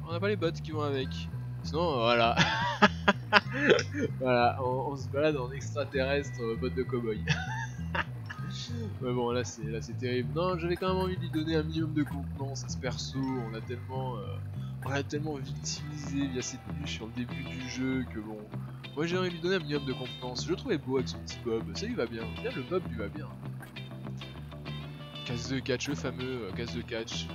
on n'a pas les bottes qui vont avec. Sinon, voilà. Voilà, on se balade en extraterrestre, bottes de cow-boy. Mais bon, là c'est terrible. Non, j'avais quand même envie de lui donner un minimum de contenance à ce perso. On l'a tellement victimisé via ses tenues sur le début du jeu que bon. Moi j'ai envie de lui donner un minimum de contenance. Je le trouvais beau avec son petit Bob. Ça lui va bien. Là, le Bob lui va bien. Casse de catch, le fameux casse de catch.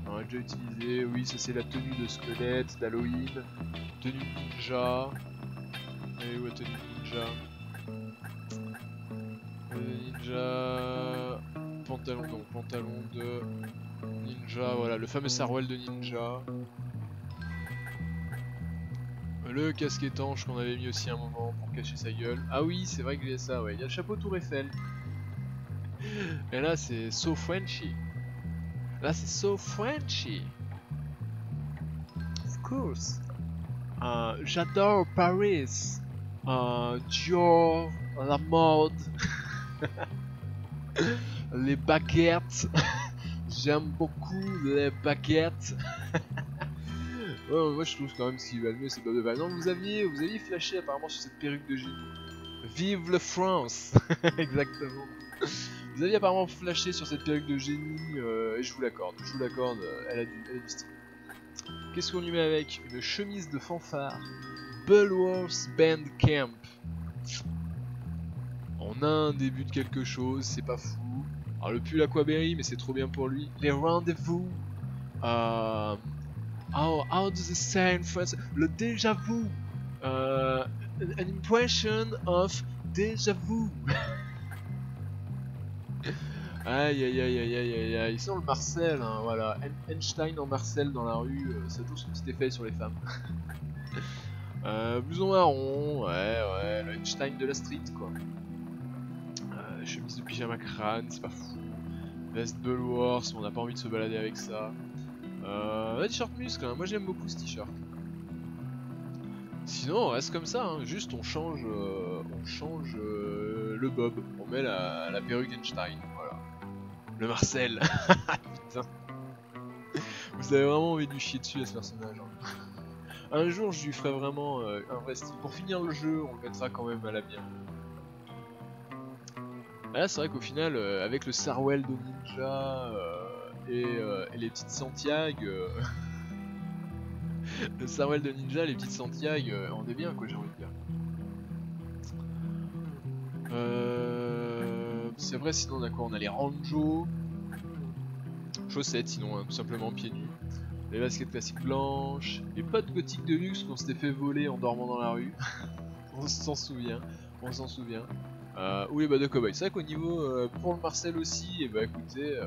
On l'a déjà utilisé. Oui, ça c'est la tenue de squelette d'Halloween. Tenue de ninja. Et ouais, tenue de ninja. Ninja. Pantalon, donc pantalon de ninja. Voilà, le fameux sarouel de ninja. Le casque étanche qu'on avait mis aussi un moment pour cacher sa gueule. Ah oui, c'est vrai que j'ai ça, ouais. Il y a le chapeau Tour Eiffel. Et là, c'est so Frenchy. Là, c'est so Frenchy. Of course. J'adore Paris. Dior, la mode. Les baguettes. J'aime beaucoup les baguettes. Ouais, moi je trouve quand même ce qui va le mieux c'est Bob de Valence. Vous aviez flashé apparemment sur cette perruque de génie. Vive le France. Exactement. Vous aviez apparemment flashé sur cette perruque de génie et je vous l'accorde, elle a du style. Qu'est-ce qu'on lui met avec? Une chemise de fanfare Bulworth Band Camp. On a un début de quelque chose, c'est pas fou. Alors le pull Aquaberry, mais c'est trop bien pour lui. Les rendez-vous. How does it say in France? Le déjà vu. An impression of déjà vu. Aïe aïe aïe aïe aïe aïe aïe. Sinon le Marcel, hein, voilà. Einstein en Marcel dans la rue, ça a toujours son petit effet sur les femmes. Blouson marron, ouais, le Einstein de la street quoi. Chemise de pyjama crâne, c'est pas fou. Veste Bulworth, on n'a pas envie de se balader avec ça. T-shirt muscle, hein. Moi j'aime beaucoup ce t-shirt. Sinon on reste comme ça, hein. Juste on change le Bob, on met la perruque Einstein, voilà. Le Marcel. Putain. Vous avez vraiment envie de lui chier dessus à ce personnage. Hein. Un jour je lui ferai vraiment un vrai style. Pour finir le jeu, on le mettra quand même à la bien. Là c'est vrai qu'au final, avec le Sarwell de Ninja et les petites Santiago, le Sarwell de Ninja, les petites Santiago, on est bien quoi j'ai envie de dire. c'est vrai, sinon on a quoi? On a les ranjos. Chaussettes, sinon, hein, tout simplement pieds nus. Les baskets classiques blanches. Les potes gothiques de luxe qu'on s'était fait voler en dormant dans la rue. On s'en souvient. On s'en souvient. Ou les bottes de cowboy. C'est vrai qu'au niveau, pour le Marcel aussi, et bah écoutez,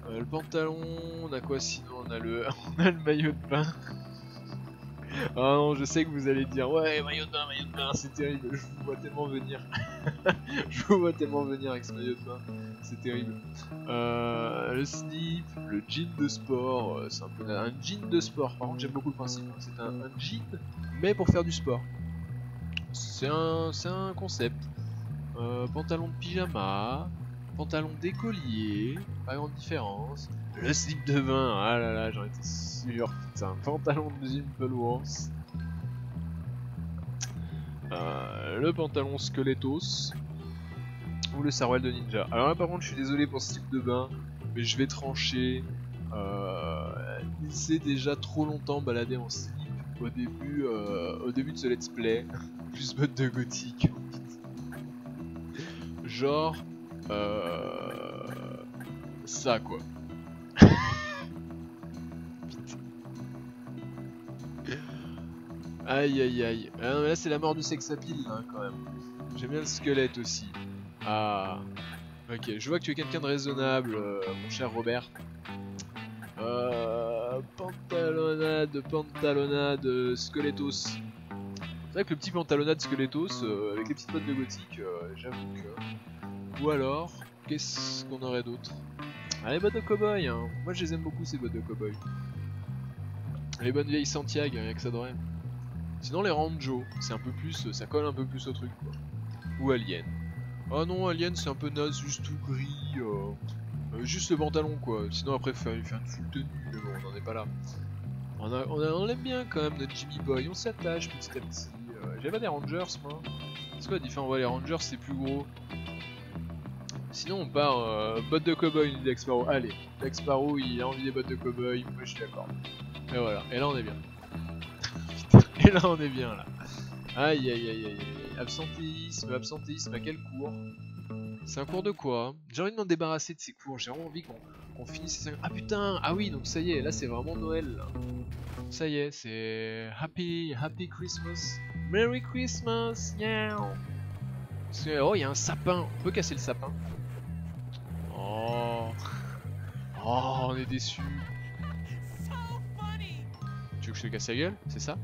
le pantalon, on a quoi sinon? On a le maillot de bain. Ah non, je sais que vous allez dire, ouais, maillot de bain, c'est terrible, je vous vois tellement venir. Je vous vois tellement venir avec ce maillot de bain, c'est terrible. Le slip, le jean de sport, c'est un peu un jean de sport, par contre j'aime beaucoup le principe, hein. C'est un jean, mais pour faire du sport. C'est un concept. Pantalon de pyjama, pantalon d'écolier, pas grande différence. Le slip de bain, ah là là, j'en étais sûr, putain. Pantalon de Jim Wars. Le pantalon Skelettos. Ou le sarouel de ninja. Alors là par contre je suis désolé pour ce slip de bain, mais je vais trancher. Il s'est déjà trop longtemps baladé en slip au début de ce let's play. Plus bottes de gothique. Genre ça quoi. Aïe aïe aïe. Ah non mais là c'est la mort du sex appeal hein, quand même. J'aime bien le squelette aussi. Ah. Ok, je vois que tu es quelqu'un de raisonnable, mon cher Robert. Pantalonnade, Skelettos. C'est vrai que le petit pantalonnade Skelettos, avec les petites bottes de gothique, j'avoue que... Ou alors, qu'est-ce qu'on aurait d'autre? Ah, les bottes de cow-boy, hein. Moi je les aime beaucoup ces bottes de cow-boy. Les bonnes vieilles Santiago, rien que ça de rien. Sinon les Ranjo, c'est un peu plus, ça colle un peu plus au truc quoi. Ou Alien. Ah non, Alien c'est un peu naze, juste tout gris, juste le pantalon quoi. Sinon après faire une full tenue, mais bon on en est pas là. On l'aime bien quand même notre Jimmy Boy, on s'attache petit à petit. J'avais pas des Rangers moi. C'est quoi la différence? Ouais les Rangers c'est plus gros. Sinon on part bottes de cowboy dit Jack Sparrow. Allez, Jack Sparrow il a envie des bottes de cowboy, moi je suis d'accord. Et voilà, et là on est bien. Et là on est bien là. Aïe aïe aïe aïe aïe. Absentéisme à quel cours? C'est un cours de quoi? J'ai envie de m'en débarrasser de ces cours, j'ai vraiment envie qu'on finisse ces... Ah putain, ah oui donc ça y est, là c'est vraiment Noël là. Ça y est, c'est Happy Christmas. Merry Christmas, yeah. Oh il y a un sapin, on peut casser le sapin. Oh. Oh on est déçus. Tu veux que je te casse la gueule? C'est ça?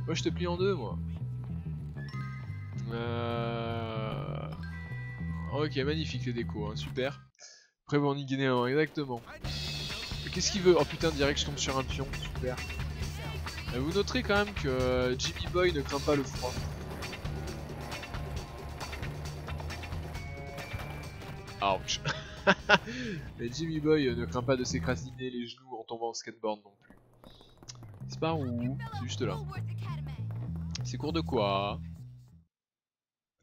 Moi je te plie en deux moi. Ok magnifique les décos, hein, super. Prévoir ni guinéen, exactement. Qu'est-ce qu'il veut? Oh putain direct je tombe sur un pion, super. Vous noterez quand même que Jimmy Boy ne craint pas le froid. Ouch. Mais Jimmy Boy ne craint pas de s'écrasiner les genoux en tombant en skateboard non plus. C'est par où? C'est juste là. C'est cours de quoi?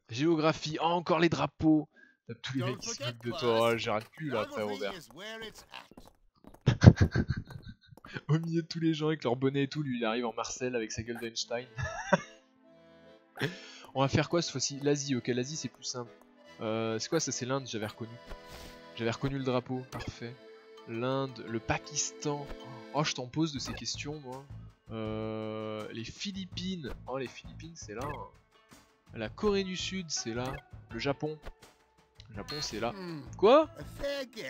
Géographie, oh encore les drapeaux. T'as tous les mecs qui se moquent de toi, j'arrête plus là après Robert. Au milieu de tous les gens avec leur bonnet et tout, lui il arrive en Marcel avec sa gueule d'Einstein. On va faire quoi cette fois-ci? L'Asie, ok l'Asie c'est plus simple. C'est quoi ça? C'est l'Inde, j'avais reconnu. J'avais reconnu le drapeau, parfait. L'Inde, le Pakistan. Oh je t'en pose de ces questions moi. Les Philippines. Oh les Philippines c'est là. La Corée du Sud c'est là. Le Japon. Le Japon c'est là. Quoi?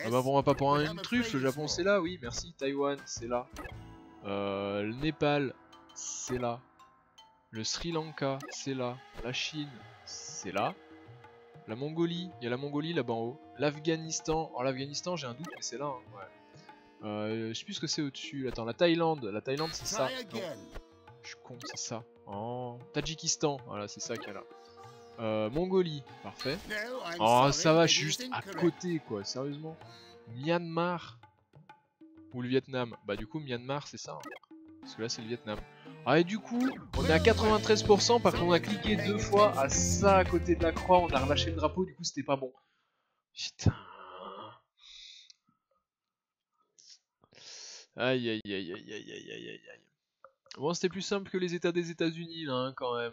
Ah bah on va pas pour une truffe, le Japon c'est là, oui merci. Taïwan c'est là. Le Népal c'est là. Le Sri Lanka c'est là. La Chine c'est là. La Mongolie, il y a la Mongolie là-bas en haut. L'Afghanistan, alors l'Afghanistan j'ai un doute mais c'est là hein. Ouais. Je sais plus ce que c'est au-dessus. Attends, la Thaïlande c'est ça. Non. Je suis con, c'est ça. Oh, Tadjikistan, voilà c'est ça qu'il y a là. Mongolie, parfait. Oh ça va, je suis juste à côté quoi, sérieusement. Myanmar ou le Vietnam. Bah du coup Myanmar c'est ça. Hein. Parce que là c'est le Vietnam. Ah et du coup, on est à 93% parce qu'on a cliqué 2 fois à ça à côté de la croix, on a relâché le drapeau, du coup c'était pas bon. Putain. Aïe aïe aïe aïe aïe aïe aïe aïe aïe. Bon c'était plus simple que les états des États-Unis là hein, quand même.